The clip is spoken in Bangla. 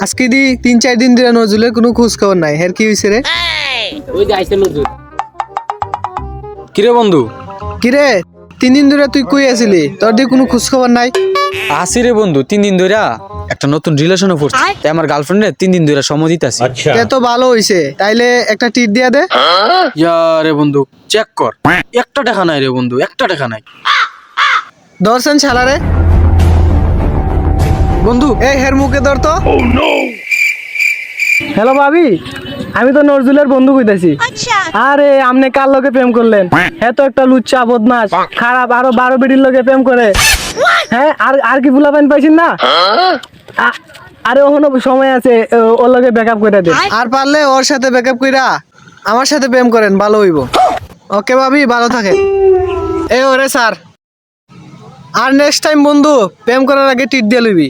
আজকে দি 3-4 দিন ধরে নজরুলের কোনো খোঁজ খবর নাই। হের কি হইছে রে? ওই যে আইছে নজরুল। কিরে বন্ধু? কিরে 3 দিন ধরে তুই কই আছিলি? তোর দি কোনো খোঁজ খবর নাই? আসি রে বন্ধু, 3 দিন ধরে একটা নতুন রিলেশনে পড়ছি। তাই আমার গার্লফ্রেন্ডে 3 দিন ধরে সময় দিতেছি। তে তো ভালো হইছে, তাইলে একটা টিট দিয়া দে। ইয়া রে বন্ধু, চেক কর, একটা টাকা নাই রে বন্ধু, একটা টাকা নাই। দর্শন ছাড়া রে বন্ধু এই হের মুখে ধর তো। হ্যালো ভাবি, আমি তো নজরুলের বন্ধু কইতাছি। আরে আপনি কার লগে প্রেম করলেন? হ্যাঁ তো একটা লুচ্চা বদমাস খারাপ, আরো 12 বিড়ির লগে প্রেম করে। হ্যাঁ আর কি ফুলা পাইন পাইছেন না? আরে ওখানে সময় আছে, ওর লগে ব্যাকআপ করে দেন। আর পারলে ওর সাথে ব্যাকআপ কইরা আমার সাথে প্রেম করেন, ভালো হইব। ওকে ভাবি, ভালো থাকে। এই ওরে স্যার, আর নেক্সট টাইম বন্ধু প্রেম করার আগে টিট দিয়ে লইবি।